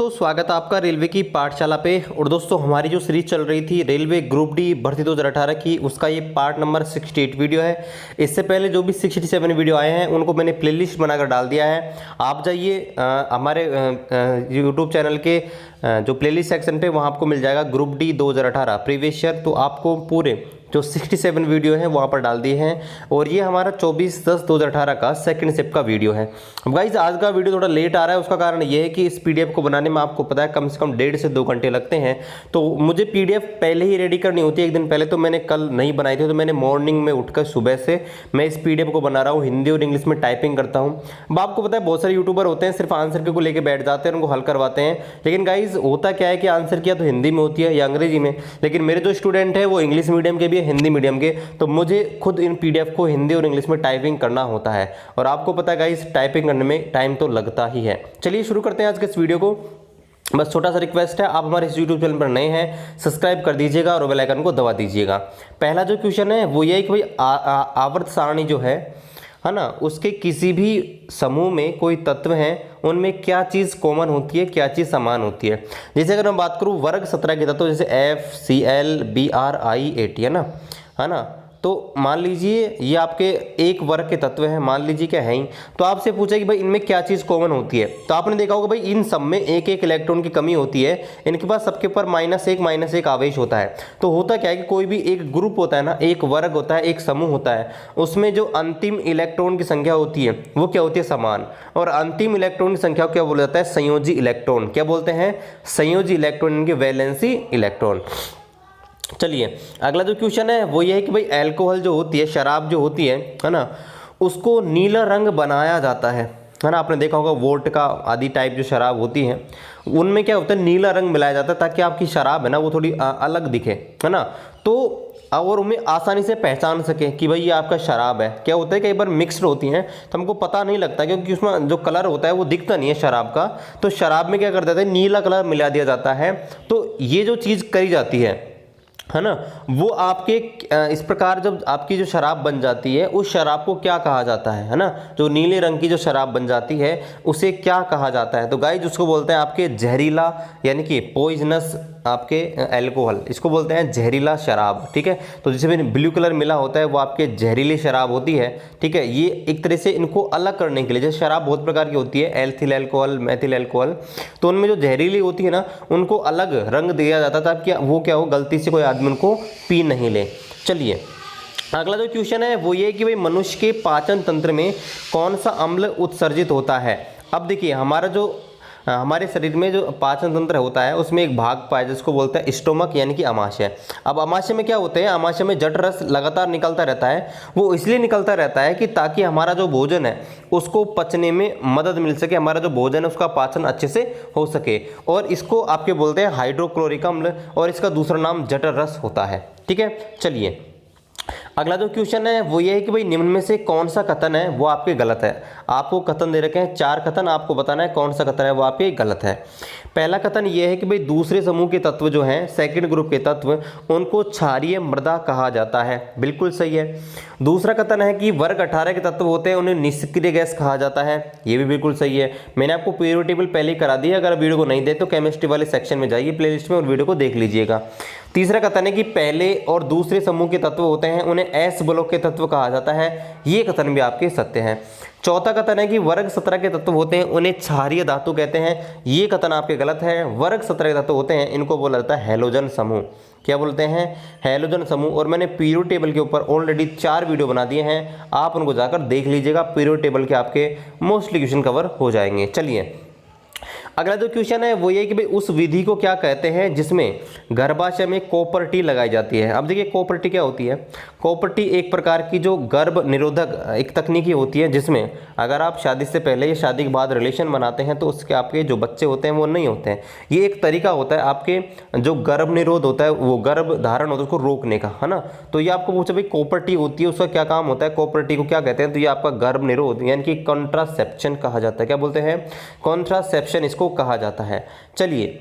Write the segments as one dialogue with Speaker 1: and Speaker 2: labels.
Speaker 1: दोस्तों स्वागत है आपका रेलवे की पाठशाला पे। और दोस्तों हमारी जो सीरीज चल रही थी रेलवे ग्रुप डी भर्ती 2018 की, उसका ये पार्ट नंबर 68 वीडियो है। इससे पहले जो भी 67 वीडियो आए हैं उनको मैंने प्लेलिस्ट बनाकर डाल दिया है। आप जाइए हमारे यूट्यूब चैनल के जो प्लेलिस्ट सेक्शन पे, वहाँ आपको मिल जाएगा ग्रुप डी 2018 प्रीवियस ईयर। तो आपको पूरे जो 67 वीडियो हैं वहाँ पर डाल दिए हैं। और ये हमारा 24/10/2018 का सेकंड शिफ्ट का वीडियो है। अब गाइज आज का वीडियो थोड़ा लेट आ रहा है, उसका कारण ये है कि इस पीडीएफ को बनाने में आपको पता है कम से कम 1.5 से 2 घंटे लगते हैं। तो मुझे पीडीएफ पहले ही रेडी करनी होती है, एक दिन पहले। तो मैंने कल नहीं बनाई थी, तो मैंने मॉर्निंग में उठकर सुबह से मैं इस पीडीएफ को बना रहा हूँ। हिंदी और इंग्लिश में टाइपिंग करता हूँ। अब आपको पता है बहुत सारे यूट्यूबर होते हैं सिर्फ आंसर के को लेकर बैठ जाते हैं, उनको हल करवाते हैं। लेकिन गाइज होता क्या है कि आंसर किया तो हिंदी में होती है या अंग्रेजी में, लेकिन मेरे जो स्टूडेंट है वो इंग्लिश मीडियम के भी है, हिंदी मीडियम के। तो मुझे खुद इन पीडीएफ को हिंदी और इंग्लिश में टाइपिंग करना होता है, और आपको पता है गाइस टाइपिंग करने में टाइम तो लगता ही है। चलिए शुरू करते हैं आज के इस वीडियो को। बस छोटा सा रिक्वेस्ट है, आप हमारे इस यूट्यूब चैनल पर नए हैं सब्सक्राइब कर दीजिएगा और बेल आइकन को दबा दीजिएगा। पहला जो क्वेश्चन है वो ये है कि भाई आवर्त सारणी जो है ना, उसके किसी भी समूह में कोई तत्व हैं, उनमें क्या चीज़ कॉमन होती है, क्या चीज़ समान होती है। जैसे अगर मैं बात करूँ वर्ग 17 के तत्व, जैसे FCl BrI80 है ना। तो मान लीजिए ये आपके एक वर्ग के तत्व हैं, मान लीजिए क्या है ही। तो आपसे पूछा कि भाई इनमें क्या चीज़ कॉमन होती है। तो आपने देखा होगा भाई इन सब में एक एक इलेक्ट्रॉन की कमी होती है। इनके पास सबके पर -1 आवेश होता है। तो होता क्या है कि कोई भी एक ग्रुप होता है ना, एक वर्ग होता है, एक समूह होता है, उसमें जो अंतिम इलेक्ट्रॉन की संख्या होती है वो क्या होती है, समान। और अंतिम इलेक्ट्रॉन की संख्या को क्या बोला जाता है, संयोजी इलेक्ट्रॉन। क्या बोलते हैं, संयोजी इलेक्ट्रॉन, इनके वैलेंसी इलेक्ट्रॉन। चलिए अगला जो क्वेश्चन है वो ये है कि भाई अल्कोहल जो होती है, शराब जो होती है ना, उसको नीला रंग बनाया जाता है ना। आपने देखा होगा वोडका आदि टाइप जो शराब होती है उनमें क्या होता है, नीला रंग मिलाया जाता है ताकि आपकी शराब है ना वो थोड़ी अलग दिखे, है ना। तो और उन्हें आसानी से पहचान सके कि भाई ये आपका शराब है। क्या होता है कई बार मिक्स्ड होती हैं तो हमको पता नहीं लगता, क्योंकि उसमें जो कलर होता है वो दिखता नहीं है शराब का। तो शराब में क्या कर देते हैं, नीला कलर मिला दिया जाता है। तो ये जो चीज़ करी जाती है ना, वो आपके इस प्रकार जब आपकी जो शराब बन जाती है उस शराब को क्या कहा जाता है ना। जो नीले रंग की जो शराब बन जाती है उसे क्या कहा जाता है, तो गाइस उसको बोलते हैं आपके जहरीला, यानी कि पॉइजनस आपके अल्कोहल, इसको बोलते हैं जहरीला शराब। ठीक है, तो जिसमें ब्लू कलर मिला होता है वो आपके जहरीली शराब होती है। ठीक है, ये एक तरह से इनको अलग करने के लिए, जैसे शराब बहुत प्रकार की होती है, एल्थिल अल्कोहल, मेथिल अल्कोहल, तो उनमें जो जहरीली होती है ना उनको अलग रंग दिया जाता था ताकि वो क्या हो, गलती से कोई आदमी उनको पी नहीं ले। चलिए अगला जो क्वेश्चन है वो ये कि भाई मनुष्य के पाचन तंत्र में कौन सा अम्ल उत्सर्जित होता है। अब देखिए हमारे शरीर में जो पाचन तंत्र होता है उसमें एक भाग पाया जिसको बोलते हैं स्टोमक, यानी कि अमाशय। अब अमाशय में क्या होते हैं, अमाशय में जठ रस लगातार निकलता रहता है। वो इसलिए निकलता रहता है कि ताकि हमारा जो भोजन है उसको पचने में मदद मिल सके, हमारा जो भोजन है उसका पाचन अच्छे से हो सके। और इसको आपके बोलते हैं हाइड्रोक्लोरिक अम्ल, और इसका दूसरा नाम जठर रस होता है। ठीक है, चलिए अगला जो क्वेश्चन है वो ये है कि भाई निम्न में से कौन सा कथन है वो आपके गलत है। आपको कथन दे रखे हैं 4 कथन, आपको बताना है कौन सा कथन है वो आपके गलत है। पहला कथन ये है कि भाई दूसरे समूह के तत्व जो हैं, सेकंड ग्रुप के तत्व, उनको क्षारीय मृदा कहा जाता है। बिल्कुल सही है। दूसरा कथन है कि वर्ग 18 के तत्व होते हैं उन्हें निष्क्रिय गैस कहा जाता है। ये भी बिल्कुल सही है। मैंने आपको पीरियड टेबल पहले ही करा दिया, अगर वीडियो को नहीं दे तो केमिस्ट्री वाले सेक्शन में जाइए प्लेलिस्ट में और वीडियो को देख लीजिएगा। तीसरा कथन है कि पहले और दूसरे समूह के तत्व होते हैं उन्हें एस ब्लॉक के तत्व कहा जाता है। ये कथन भी आपके सत्य हैं। चौथा कथन है कि वर्ग 17 के तत्व होते हैं उन्हें क्षारीय धातु कहते हैं। ये कथन आपके गलत है। वर्ग 17 के तत्व होते हैं इनको बोला जाता है हैलोजन समूह। क्या बोलते हैं, हैलोजन समूह। और मैंने पीरियड टेबल के ऊपर ऑलरेडी 4 वीडियो बना दिए हैं, आप उनको जाकर देख लीजिएगा। पीरियड टेबल के आपके मोस्टली क्वेश्चन कवर हो जाएंगे। चलिए अगला जो क्वेश्चन है वो ये कि भाई उस विधि को क्या कहते हैं जिसमें गर्भाशय में कॉपर टी लगाई जाती है। अब देखिए कॉपर टी क्या होती है। कॉपर टी एक प्रकार की जो गर्भ निरोधक एक तकनीकी होती है जिसमें अगर आप शादी से पहले या शादी के बाद रिलेशन बनाते हैं तो उसके आपके जो बच्चे होते हैं वो नहीं होते हैं। ये एक तरीका होता है आपके जो गर्भ निरोध होता है, वो गर्भ धारण होता है उसको रोकने का, है ना। तो ये आपको पूछा भाई कॉपर टी होती है उसका क्या काम होता है, कॉपर टी को क्या कहते हैं, तो ये आपका गर्भ निरोध यानी कि कॉन्ट्रासेप्शन कहा जाता है। क्या बोलते हैं, कॉन्ट्रासेप्शन इसको कहा जाता है। चलिए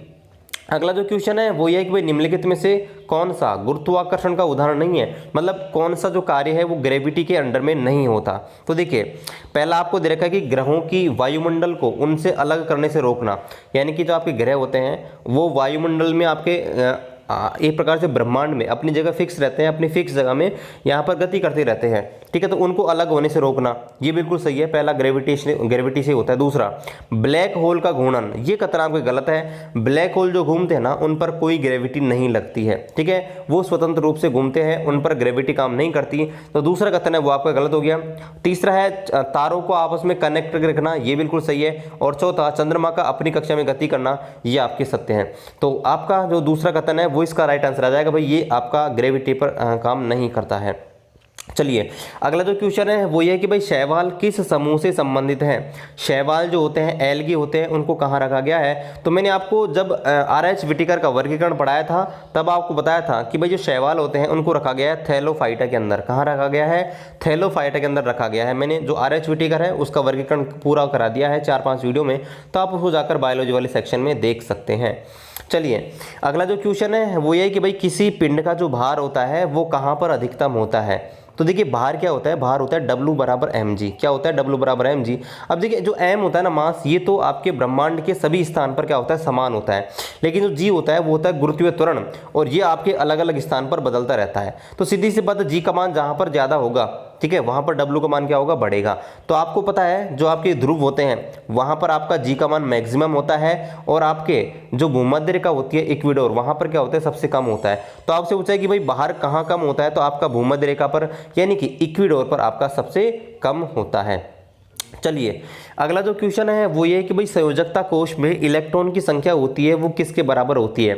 Speaker 1: अगला जो क्वेश्चन है वो ये है कि भाई निम्नलिखित में से कौन सा गुरुत्वाकर्षण का उदाहरण नहीं है, मतलब कौन सा जो कार्य है वो ग्रेविटी के अंडर में नहीं होता। तो देखिए पहला आपको दे रखा है कि ग्रहों की वायुमंडल को उनसे अलग करने से रोकना, यानी कि जो आपके ग्रह होते हैं वो वायुमंडल में आपके एक प्रकार से ब्रह्मांड में अपनी जगह फिक्स रहते हैं, अपनी फिक्स जगह में यहाँ पर गति करते रहते हैं, ठीक है। तो उनको अलग होने से रोकना, ये बिल्कुल सही है, पहला ग्रेविटी से होता है। दूसरा ब्लैक होल का घूर्णन, ये कथन आपका गलत है। ब्लैक होल जो घूमते हैं ना उन पर कोई ग्रेविटी नहीं लगती है, ठीक है, वो स्वतंत्र रूप से घूमते हैं, उन पर ग्रेविटी काम नहीं करती। तो दूसरा कथन है वो आपका गलत हो गया। तीसरा है तारों को आपस में कनेक्ट करके रखना, ये बिल्कुल सही है। और चौथा चंद्रमा का अपनी कक्षा में गति करना, ये आपके सत्य हैं। तो आपका जो दूसरा कथन है वो इसका राइट आंसर आ जाएगा भाई, ये आपका ग्रेविटी पर काम नहीं करता है। चलिए अगला जो क्वेश्चन है वो ये है कि भाई शैवाल किस समूह से संबंधित हैं। शैवाल जो होते हैं एल्गी होते हैं, उनको कहाँ रखा गया है। तो मैंने आपको जब आर.एच. व्हिटेकर का वर्गीकरण पढ़ाया था तब आपको बताया था कि भाई जो शैवाल होते हैं उनको रखा गया है थैलोफाइटा के अंदर। कहाँ रखा गया है? थैलोफाइटा के अंदर रखा गया है। मैंने जो आर.एच. व्हिटेकर है उसका वर्गीकरण पूरा करा दिया है 4-5 वीडियो में, तो आप उसको जाकर बायोलॉजी वाले सेक्शन में देख सकते हैं। चलिए अगला जो क्वेश्चन है वो ये है कि भाई किसी पिंड का जो भार होता है वो कहाँ पर अधिकतम होता है। तो देखिए भार क्या होता है, भार होता है W बराबर mg। क्या होता है? W बराबर mg। अब देखिए जो m होता है ना मास, ये तो आपके ब्रह्मांड के सभी स्थान पर क्या होता है, समान होता है। लेकिन जो g होता है वो होता है गुरुत्वीय त्वरण, और ये आपके अलग अलग स्थान पर बदलता रहता है। तो सीधी सी बात है, g का मान जहाँ पर ज़्यादा होगा, ठीक है, वहाँ पर W का मान क्या होगा, बढ़ेगा। तो आपको पता है जो आपके ध्रुव होते हैं वहाँ पर आपका G का मान मैक्सिमम होता है, और आपके जो भूमध्य रेखा होती है इक्वेडोर, वहाँ पर क्या होता है, सबसे कम होता है। तो आपसे पूछा है कि भाई बाहर कहाँ कम होता है, तो आपका भूमध्य रेखा पर यानी कि इक्वेडोर पर आपका सबसे कम होता है। चलिए अगला जो क्वेश्चन है वो ये है कि भाई संयोजकता कोश में इलेक्ट्रॉन की संख्या होती है वो किसके बराबर होती है।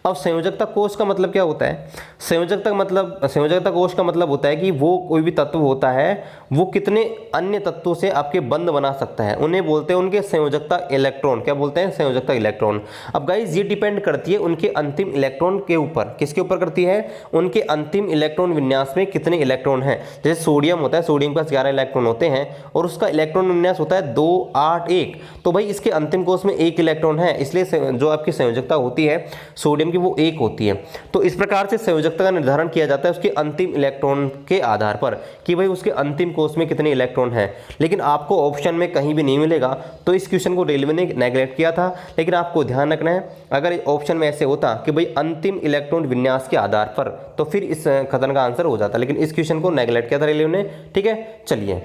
Speaker 1: अब संयोजकता कोश का मतलब क्या होता है? संयोजकता कोश का मतलब होता है कि वो कोई भी तत्व होता है वो कितने अन्य तत्वों से आपके बंध बना सकता है, उन्हें बोलते हैं उनके संयोजकता इलेक्ट्रॉन। क्या बोलते हैं? संयोजकता इलेक्ट्रॉन। अब गाइज ये डिपेंड करती है उनके अंतिम इलेक्ट्रॉन के ऊपर। किसके ऊपर करती है? उनके अंतिम इलेक्ट्रॉन विन्यास में कितने इलेक्ट्रॉन हैं। जैसे सोडियम होता है, सोडियम के पास 11 इलेक्ट्रॉन होते हैं और उसका इलेक्ट्रॉन विन्यास होता है 2, 8, 1। तो भाई इसके अंतिम कोश में 1 इलेक्ट्रॉन है, इसलिए जो आपकी संयोजकता होती है सोडियम की वो 1 होती है। तो इस प्रकार से संयोजकता का निर्धारण किया जाता है उसके अंतिम इलेक्ट्रॉन के आधार पर कि भाई उसके अंतिम कोश में कितने इलेक्ट्रॉन हैं। लेकिन आपको ऑप्शन में कहीं भी नहीं मिलेगा, तो इस क्वेश्चन को रेलवे ने नेगलेक्ट किया था। लेकिन आपको ध्यान रखना है, अगर ऑप्शन में ऐसे होता कि भाई अंतिम इलेक्ट्रॉन विन्यास के आधार पर, तो फिर इस कथन का आंसर हो जाता। लेकिन इस क्वेश्चन को नेगलेक्ट किया था रेलवे ने, ठीक है। चलिए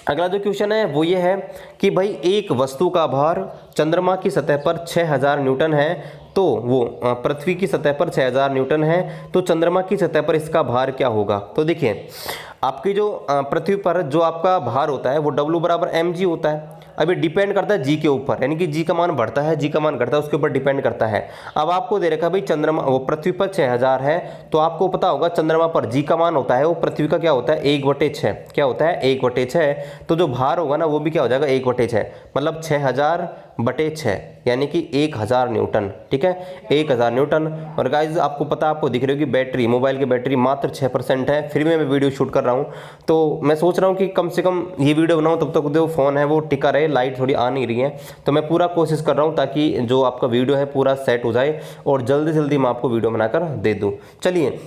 Speaker 1: अगला जो क्वेश्चन है वो ये है कि भाई एक वस्तु का भार चंद्रमा की सतह पर 6000 न्यूटन है, तो वो पृथ्वी की सतह पर 6000 न्यूटन है, तो चंद्रमा की सतह पर इसका भार क्या होगा। तो देखिए आपकी जो पृथ्वी पर जो आपका भार होता है वो W बराबर mg होता है। अभी डिपेंड करता है जी के ऊपर, यानी कि जी का मान बढ़ता है, जी का मान घटता है, उसके ऊपर डिपेंड करता है। अब आपको दे रखा है भाई चंद्रमा वो पृथ्वी पर 6000 है, तो आपको पता होगा चंद्रमा पर जी का मान होता है वो पृथ्वी का क्या होता है 1/6। क्या होता है 1/6। तो जो भार होगा ना वो भी क्या हो जाएगा 1/6, मतलब 6000/6 यानी कि 1000 न्यूटन, ठीक है, 1000 न्यूटन। और गाइज आपको पता, आपको दिख रही होगी बैटरी, मोबाइल की बैटरी मात्र 6% है, फिर मैं वीडियो शूट कर रहा हूँ। तो मैं सोच रहा हूँ कि कम से कम ये वीडियो बनाऊँ तब तक जो फ़ोन है वो टिका रहे, लाइट थोड़ी आ नहीं रही है। तो मैं पूरा कोशिश कर रहा हूँ ताकि जो आपका वीडियो है पूरा सेट हो जाए और जल्दी जल्दी मैं आपको वीडियो बनाकर दे दूँ। चलिए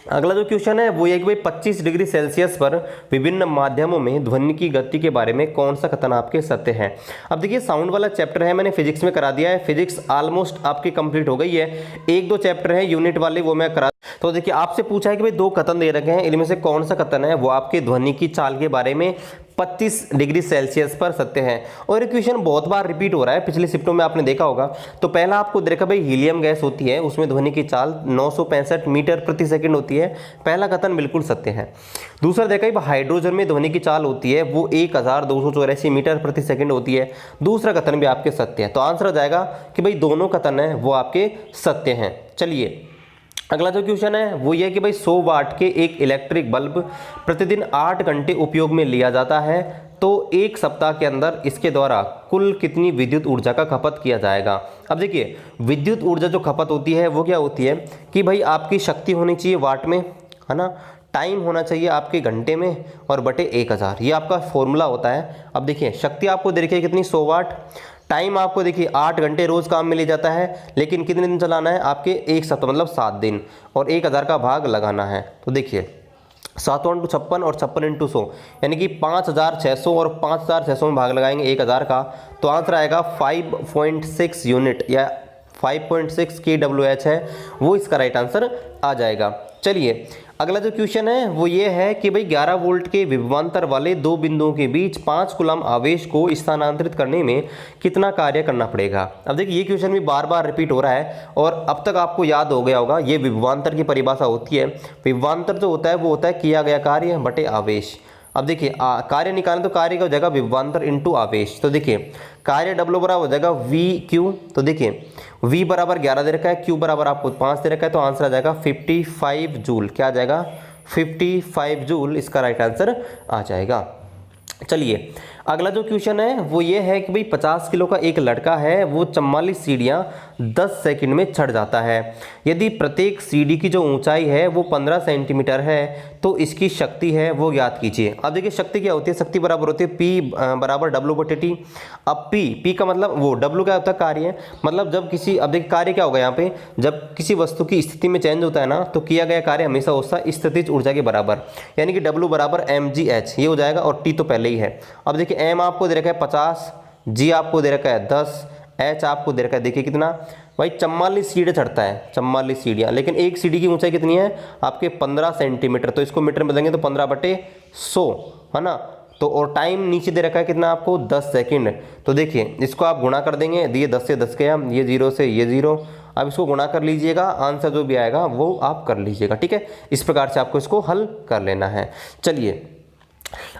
Speaker 1: अगला जो क्वेश्चन है वो ये कि भाई 25 डिग्री सेल्सियस पर विभिन्न माध्यमों में ध्वनि की गति के बारे में कौन सा कथन आपके सत्य है। अब देखिए साउंड वाला चैप्टर है मैंने फिजिक्स में करा दिया है, फिजिक्स ऑलमोस्ट आपकी कंप्लीट हो गई है। 1-2 चैप्टर है यूनिट वाले वो मैं करा। तो देखिए आपसे पूछा है कि भाई 2 कथन दे रखे हैं, इनमें से कौन सा कथन है वो आपके ध्वनि की चाल के बारे में 25 डिग्री सेल्सियस पर सत्य है। और ये क्वेश्चन बहुत बार रिपीट हो रहा है, पिछले शिफ्टों में आपने देखा होगा। तो पहला आपको देखा भाई हीलियम गैस होती है, उसमें ध्वनि की चाल 965 मीटर प्रति सेकंड होती है, पहला कथन बिल्कुल सत्य है। दूसरा देखा भाई हाइड्रोजन में ध्वनि की चाल होती है वो 1284 मीटर प्रति सेकंड होती है, दूसरा कथन भी आपके सत्य है। तो आंसर आ जाएगा कि भाई दोनों कथन है वो आपके सत्य हैं। चलिए अगला जो क्वेश्चन है वो ये है कि भाई 100 वाट के एक इलेक्ट्रिक बल्ब प्रतिदिन 8 घंटे उपयोग में लिया जाता है, तो एक सप्ताह के अंदर इसके द्वारा कुल कितनी विद्युत ऊर्जा का खपत किया जाएगा। अब देखिए विद्युत ऊर्जा जो खपत होती है वो क्या होती है कि भाई आपकी शक्ति होनी चाहिए वाट में, है ना, टाइम होना चाहिए आपके घंटे में और बटे 1000, ये आपका फॉर्मूला होता है। अब देखिए शक्ति आपको दे रखी है कितनी 100 वाट, टाइम आपको देखिए 8 घंटे रोज काम में ले जाता है, लेकिन कितने दिन चलाना है आपके, एक सप्ताह मतलब 7 दिन, और 1000 का भाग लगाना है। तो देखिए 7 × 56 और 56 × 100 यानी कि 5600 और 5600 में भाग लगाएंगे 1000 का, तो आंसर आएगा 5.6 यूनिट या 5.6 kWh है, वो इसका राइट आंसर आ जाएगा। चलिए अगला जो क्वेश्चन है वो ये है कि भाई 11 वोल्ट के विभवांतर वाले दो बिंदुओं के बीच 5 कूलम आवेश को स्थानांतरित करने में कितना कार्य करना पड़ेगा। अब देखिए ये क्वेश्चन भी बार बार रिपीट हो रहा है और अब तक आपको याद हो गया होगा, ये विभवांतर की परिभाषा होती है। विभवांतर जो होता है वो होता है किया गया कार्य बटे आवेश। अब देखिए कार्य निकालें तो कार्य का हो जाएगा विभवांतर इंटू आवेश। तो देखिए कार्य W बराबर हो जाएगा VQ। तो देखिए V बराबर 11 दे रखा है, Q बराबर आपको 5 दे रखा है, तो आंसर आ जाएगा 55 जूल। क्या आ जाएगा 55 जूल, इसका राइट आंसर आ जाएगा। चलिए अगला जो क्वेश्चन है वो ये है कि भाई 50 किलो का एक लड़का है, वो 44 सीढ़ियाँ 10 सेकंड में चढ़ जाता है। यदि प्रत्येक सीढ़ी की जो ऊंचाई है वो 15 सेंटीमीटर है तो इसकी शक्ति है वो ज्ञात कीजिए। अब देखिए शक्ति क्या होती है, शक्ति बराबर होती है P बराबर W/T। अब P का मतलब वो W क्या होता है, कार्य, मतलब जब किसी, अब देखिए कार्य क्या होगा यहाँ पे, जब किसी वस्तु की स्थिति में चेंज होता है ना तो किया गया कार्य हमेशा होता है स्थितिज ऊर्जा के बराबर, यानी कि W बराबर mgh ये हो जाएगा, और T तो पहले ही है। अब देखिए m आपको दे रखा है 50, g आपको दे रखा है 10, h आपको दे रखा है देखिए कितना भाई 44 सीढ़ी चढ़ता है, 44 सीढ़ियाँ, लेकिन एक सीढ़ी की ऊंचाई कितनी है आपके 15 सेंटीमीटर, तो इसको मीटर में देंगे तो 15/100 है ना। तो और टाइम नीचे दे रखा है कितना आपको 10 सेकंड। तो देखिए इसको आप गुणा कर देंगे, दिए 10 से 10 गया, ये 0 से ये 0, अब इसको गुणा कर लीजिएगा, आंसर जो भी आएगा वो आप कर लीजिएगा। ठीक है, इस प्रकार से आपको इसको हल कर लेना है। चलिए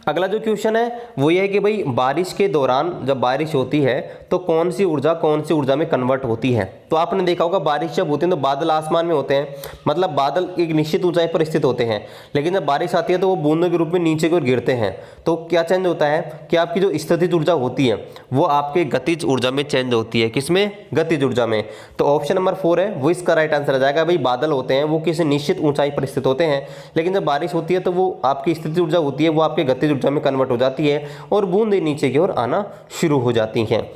Speaker 1: अगला जो क्वेश्चन है वो ये है कि भाई बारिश के दौरान जब बारिश होती है तो कौन सी ऊर्जा में कन्वर्ट होती है। तो आपने देखा होगा बारिश जब होती है तो बादल आसमान में होते हैं, मतलब बादल एक निश्चित ऊंचाई पर स्थित होते हैं, लेकिन जब बारिश आती है तो वो बूंदों के रूप में नीचे की ओर गिरते हैं। तो क्या चेंज होता है कि आपकी जो स्थितिज ऊर्जा होती है वो आपके गतिज ऊर्जा में चेंज होती है। किसमें, गतिज ऊर्जा में। तो ऑप्शन नंबर 4 है वो इसका राइट आंसर आ जाएगा। भाई बादल होते हैं वो किसी निश्चित ऊंचाई पर स्थित होते हैं, लेकिन जब बारिश होती है तो वो आपकी स्थितिज ऊर्जा होती है वो आपके गतिज ऊर्जा में कन्वर्ट हो जाती है और बूंदें नीचे की ओर आना शुरू हो जाती हैं।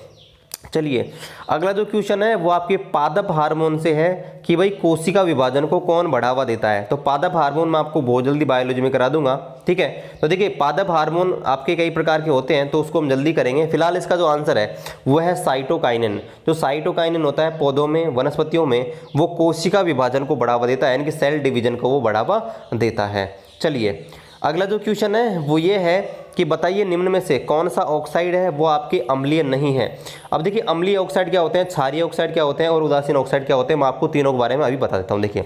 Speaker 1: चलिए अगला जो क्वेश्चन है वो आपके पादप हार्मोन से है कि भाई कोशिका विभाजन को कौन बढ़ावा देता है। तो पादप हार्मोन मैं आपको बहुत जल्दी बायोलॉजी में करा दूंगा। ठीक है, तो देखिए पादप हार्मोन आपके कई प्रकार के होते हैं तो उसको हम जल्दी करेंगे। फिलहाल इसका जो आंसर है वो है साइटोकाइनिन। जो साइटोकाइनिन होता है पौधों में, वनस्पतियों में, वो कोशिका विभाजन को बढ़ावा देता है, यानी कि सेल डिवीजन को वो बढ़ावा देता है। चलिए अगला जो क्वेश्चन है वो ये है कि बताइए निम्न में से कौन सा ऑक्साइड है वो आपके अम्लीय नहीं है। अब देखिए अम्लीय ऑक्साइड क्या होते हैं, क्षारीय ऑक्साइड क्या होते हैं और उदासीन ऑक्साइड क्या होते हैं, मैं आपको तीनों के बारे में अभी बता देता हूँ। देखिए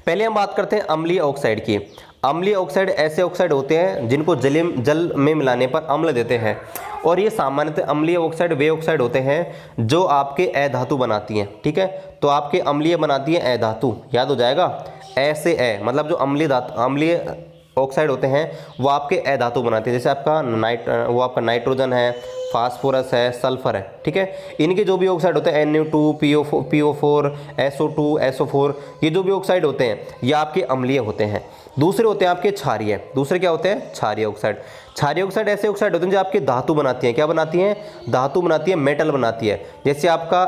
Speaker 1: पहले हम बात करते हैं अम्लीय ऑक्साइड की। अम्लीय ऑक्साइड ऐसे ऑक्साइड होते हैं जिनको जल में मिलाने पर अम्ल देते हैं, और ये सामान्यतः अम्लीय ऑक्साइड वे ऑक्साइड होते हैं जो आपके अधातु बनाती हैं। ठीक है, तो आपके अम्लीय बनाती है अधातु, याद हो जाएगा, ऐसे मतलब जो अम्लीय ऑक्साइड होते हैं वो आपके अधातु बनाते हैं, जैसे आपका नाइट्रोजन है, फास्फोरस है, सल्फर है। ठीक है, इनके जो भी ऑक्साइड होते हैं NO2, PO4, SO2, SO4, ये जो भी ऑक्साइड होते हैं ये आपके अम्लीय होते हैं। दूसरे होते हैं आपके क्षारीय। दूसरे क्या होते हैं, क्षारीय ऑक्साइड। क्षारीय ऑक्साइड ऐसे ऑक्साइड होते हैं जो आपके धातु बनाती हैं। क्या बनाती हैं, धातु बनाती है, मेटल बनाती है, जैसे आपका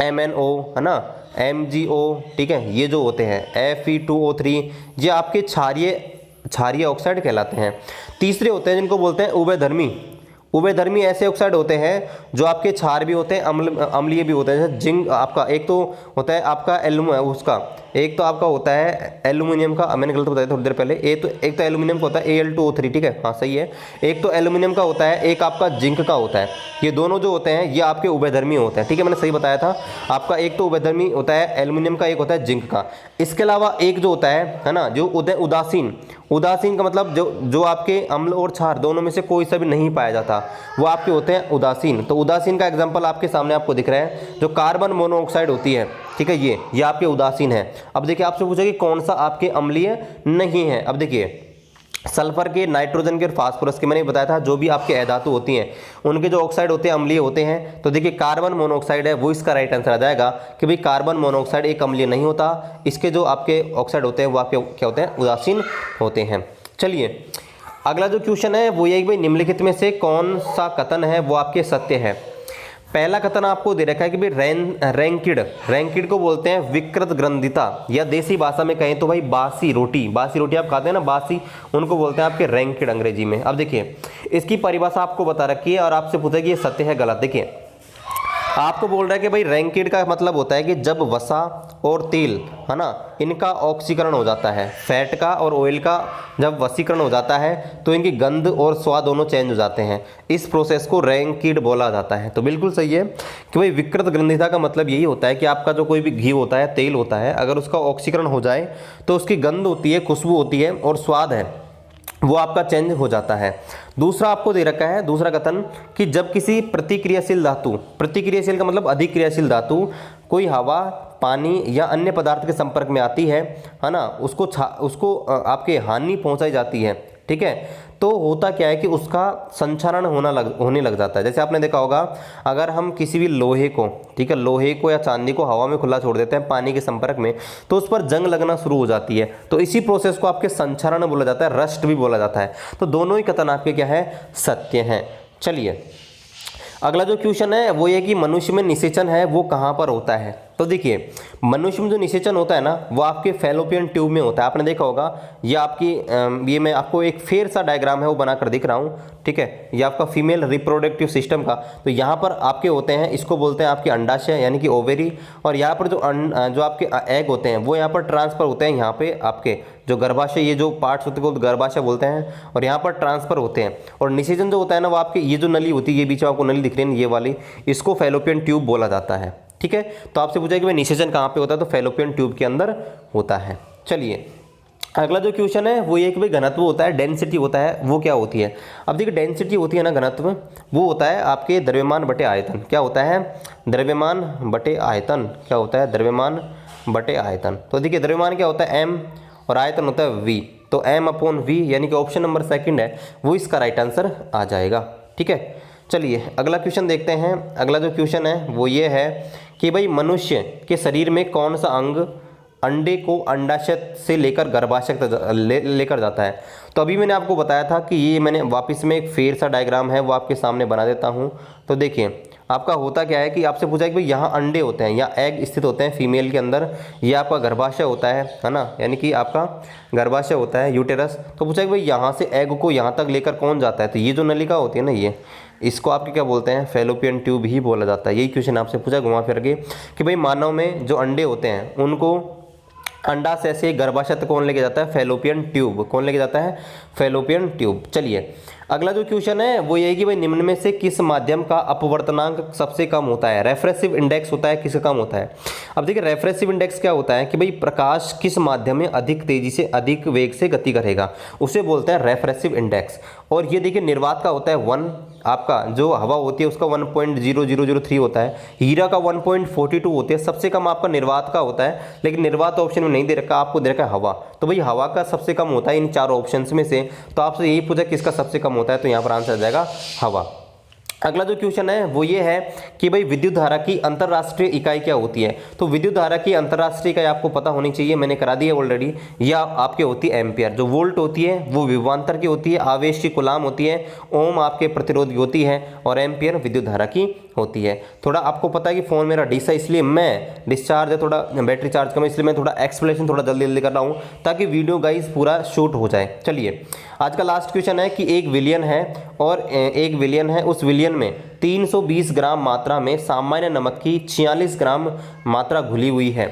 Speaker 1: MnO है ना, MgO। ठीक है, ये जो होते हैं Fe2O3, ये आपके क्षारीय ऑक्साइड कहलाते हैं। तीसरे होते हैं जिनको बोलते हैं उभयधर्मी। उभयधर्मी ऐसे ऑक्साइड होते हैं जो आपके क्षार भी होते हैं, अम्लीय भी होते हैं। जैसे जिंक आपका एक तो होता है आपका एक तो आपका होता है एल्यूमिनियम का, मैंने गलत बताया थोड़ी देर पहले, एक तो एल्यूमिनियम का होता है Al2O3। ठीक है, हाँ सही है। एक तो एल्यूमिनियम का होता है, एक आपका जिंक का होता है। ये दोनों जो होते हैं ये आपके उभयधर्मी होते हैं। ठीक है, मैंने सही बताया था आपका, एक तो उभयधर्मी होता है एल्यूमिनियम का, एक होता है जिंक का। इसके अलावा एक जो होता है ना, जो उदासीन का मतलब जो आपके अम्ल और क्षार दोनों में से कोई सा भी नहीं पाया जाता, वो आपके होते हैं उदासीन। तो उदासीन का एग्जांपल आपके सामने आपको दिख रहा है, जो कार्बन मोनोऑक्साइड होती है। ठीक है, ये आपके उदासीन है। अब देखिए आपसे पूछा कि कौन सा आपके अम्लीय नहीं है। अब देखिए सल्फर के, नाइट्रोजन के और फास्फोरस के मैंने बताया था जो भी आपके अधातु होती हैं उनके जो ऑक्साइड होते हैं अम्लीय होते हैं। तो देखिए कार्बन मोनोऑक्साइड है वो इसका राइट आंसर आ जाएगा कि भाई कार्बन मोनोऑक्साइड एक अम्लीय नहीं होता, इसके जो आपके ऑक्साइड होते हैं वो आपके क्या होते हैं, उदासीन होते हैं। चलिए अगला जो क्वेश्चन है वो ये है कि भाई निम्नलिखित में से कौन सा कथन है वो आपके सत्य है। पहला कथन आपको दे रखा है कि भाई रैंकिड को बोलते हैं विकृत ग्रंथिता, या देसी भाषा में कहें तो भाई बासी रोटी आप खाते हैं ना बासी, उनको बोलते हैं आपके रैंकिड अंग्रेजी में। अब देखिए इसकी परिभाषा आपको बता रखी है और आपसे पूछा कि ये सत्य है गलत। देखिए आपको बोल रहा है कि भाई रैंकिड का मतलब होता है कि जब वसा और तेल है ना इनका ऑक्सीकरण हो जाता है, फैट का और ऑयल का जब वसीकरण हो जाता है तो इनकी गंध और स्वाद दोनों चेंज हो जाते हैं, इस प्रोसेस को रैंकिड बोला जाता है। तो बिल्कुल सही है कि भाई विकृत ग्रंथिता का मतलब यही होता है कि आपका जो कोई भी घी होता है, तेल होता है, अगर उसका ऑक्सीकरण हो जाए तो उसकी गंध होती है, खुशबू होती है और स्वाद है वो आपका चेंज हो जाता है। दूसरा आपको दे रखा है दूसरा कथन कि जब किसी प्रतिक्रियाशील धातु, प्रतिक्रियाशील का मतलब अधिक क्रियाशील धातु, कोई हवा, पानी या अन्य पदार्थ के संपर्क में आती है ना, उसको आपके हानि पहुंचाई जाती है, ठीक है। तो होता क्या है कि उसका संक्षारण होने लग जाता है। जैसे आपने देखा होगा अगर हम किसी भी लोहे को, ठीक है, लोहे को या चांदी को हवा में खुला छोड़ देते हैं पानी के संपर्क में तो उस पर जंग लगना शुरू हो जाती है, तो इसी प्रोसेस को आपके संक्षारण बोला जाता है, रस्ट भी बोला जाता है। तो दोनों ही कथन आपके क्या है, सत्य हैं। चलिए अगला जो क्वेश्चन है वो ये कि मनुष्य में निषेचन है वो कहाँ पर होता है। तो देखिए मनुष्य में जो निषेचन होता है ना वो आपके फैलोपियन ट्यूब में होता है। आपने देखा होगा ये आपकी ये मैं आपको एक फेयर सा डायग्राम है वो बनाकर दिख रहा हूँ, ठीक है, ये आपका फीमेल रिप्रोडक्टिव सिस्टम का। तो यहाँ पर आपके होते हैं, इसको बोलते हैं आपके अंडाशय यानी कि ओवेरी, और यहाँ पर जो आपके एग होते हैं वो यहाँ पर ट्रांसफर होते हैं, यहाँ पे आपके जो गर्भाशय, ये जो पार्ट्स होते हैं वो गर्भाशय बोलते हैं, और यहाँ पर ट्रांसफर होते हैं। और निषेचन जो होता है ना वो आपके ये जो नली होती है, ये बीच में आपको नली दिख रही है ये वाली, इसको फैलोपियन ट्यूब बोला जाता है, ठीक है। तो आपसे पूछा कि भाई निषेचन कहाँ पे होता है, तो फैलोपियन ट्यूब के अंदर होता है। चलिए अगला जो क्वेश्चन है वो ये कि भाई घनत्व होता है, डेंसिटी होता है, वो क्या होती है। अब देखिए डेंसिटी होती है ना, घनत्व वो होता है आपके द्रव्यमान बटे आयतन। क्या होता है, द्रव्यमान बटे आयतन। क्या होता है, द्रव्यमान बटे आयतन। तो देखिए द्रव्यमान क्या होता है, m, और आयतन होता है v। तो m/v यानी कि ऑप्शन नंबर सेकंड है वो इसका राइट आंसर आ जाएगा, ठीक है। चलिए अगला क्वेश्चन देखते हैं। अगला जो क्वेश्चन है वो ये है कि भाई मनुष्य के शरीर में कौन सा अंग अंडे को अंडाशय से लेकर गर्भाशय तक लेकर जाता है। तो अभी मैंने आपको बताया था कि ये मैंने वापस में एक फेर सा डायग्राम है वो आपके सामने बना देता हूँ। तो देखिए आपका होता क्या है कि आपसे पूछा कि भाई यहाँ अंडे होते हैं या एग स्थित होते हैं फीमेल के अंदर, ये आपका गर्भाशय होता है ना, यानी कि आपका गर्भाशय होता है यूटेरस। तो पूछा कि भाई यहाँ से एग को यहाँ तक लेकर कौन जाता है, तो ये जो नलिका होती है ना ये, इसको आपके क्या बोलते हैं, फैलोपियन ट्यूब ही बोला जाता है। यही क्वेश्चन आपसे पूछा घुमा फिर के कि भाई मानव में जो अंडे होते हैं उनको अंडाशय से गर्भाशय तक कौन लेके जाता है, फैलोपियन ट्यूब। कौन लेके जाता है, फैलोपियन ट्यूब। चलिए अगला जो क्वेश्चन है वो ये है कि भाई निम्न में से किस माध्यम का अपवर्तनांक सबसे कम होता है। रेफ्रेसिव इंडेक्स होता है, किसका कम होता है। अब देखिए रेफ्रेसिव इंडेक्स क्या होता है कि भाई प्रकाश किस माध्यम में अधिक तेजी से अधिक वेग से गति करेगा, उसे बोलते हैं रेफ्रेसिव इंडेक्स। और ये देखिए निर्वात का होता है 1, आपका जो हवा होती है उसका 1.0003 होता है, हीरा का 1.42 होती है। सबसे कम आपका निर्वात का होता है, लेकिन निर्वात ऑप्शन में नहीं दे रखा, आपको दे रखा है हवा। तो भाई हवा का सबसे कम होता है इन चारों ऑप्शंस में से। तो आपसे यही पूछा किसका सबसे कम होता है, तो यहाँ पर आंसर आ जाएगा हवा। अगला जो क्वेश्चन है वो ये है कि भाई विद्युत धारा की अंतरराष्ट्रीय इकाई क्या होती है। तो विद्युत धारा की अंतरराष्ट्रीय इकाई आपको पता होनी चाहिए, मैंने करा दी है ऑलरेडी। यह आपके होती है एम्पियर। जो वोल्ट होती है वो विभवांतर की होती है, आवेश की कूलाम होती है, ओम आपके प्रतिरोध की होती है, और एम्पियर विद्युत धारा की होती है। थोड़ा आपको पता है कि फ़ोन मेरा डिस है, इसलिए मैं डिस्चार्ज है, थोड़ा बैटरी चार्ज कम है, इसलिए मैं थोड़ा एक्सप्लेनेशन थोड़ा जल्दी जल्दी कर रहा हूँ ताकि वीडियो गाइस पूरा शूट हो जाए। चलिए आज का लास्ट क्वेश्चन है कि एक विलियन है और एक विलियन है, उस विलियन में 320 ग्राम मात्रा में सामान्य नमक की 46 ग्राम मात्रा घुली हुई है।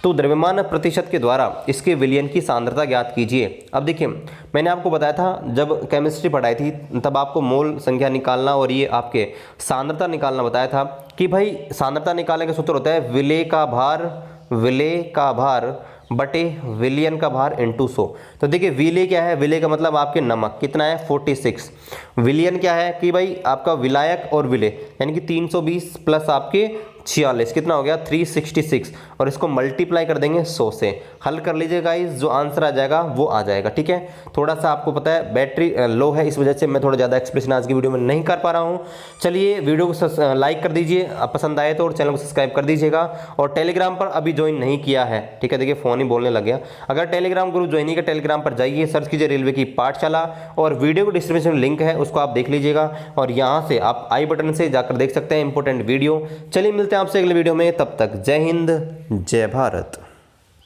Speaker 1: तो द्रव्यमान प्रतिशत के द्वारा इसके विलयन की सांद्रता ज्ञात कीजिए। अब देखिए मैंने आपको बताया था जब केमिस्ट्री पढ़ाई थी तब आपको मोल संख्या निकालना और ये आपके सांद्रता निकालना बताया था कि भाई सांद्रता निकालने का सूत्र होता है विलेय का भार बटे विलियन का भार इंटू 100। तो देखिए विलेय क्या है, विलेय का मतलब आपके नमक कितना है 46। विलियन क्या है कि भाई आपका विलायक और विलेय यानी कि 320 प्लस आपके 46 कितना हो गया 366, और इसको मल्टीप्लाई कर देंगे 100 से। हल कर लीजिए गाइस, जो आंसर आ जाएगा वो आ जाएगा। ठीक है, थोड़ा सा आपको पता है बैटरी लो है, इस वजह से मैं थोड़ा ज़्यादा एक्सप्रेशन आज की वीडियो में नहीं कर पा रहा हूँ। चलिए वीडियो को लाइक कर दीजिए पसंद आए तो, और चैनल को सब्सक्राइब कर दीजिएगा। और टेलीग्राम पर अभी ज्वाइन नहीं किया है, ठीक है, देखिए फ़ोन ही बोलने लग गया। अगर टेलीग्राम ग्रुप ज्वाइन नहीं किया, टेलीग्राम पर जाइए, सर्च कीजिए रेलवे की पाठशाला, और वीडियो को डिस्क्रिप्शन में लिंक है, उसको आप देख लीजिएगा, और यहाँ से आप आई बटन से जाकर देख सकते हैं इंपॉर्टेंट वीडियो। चलिए मिलते हैं आपसे अगले वीडियो में, तब तक जय हिंद जय भारत।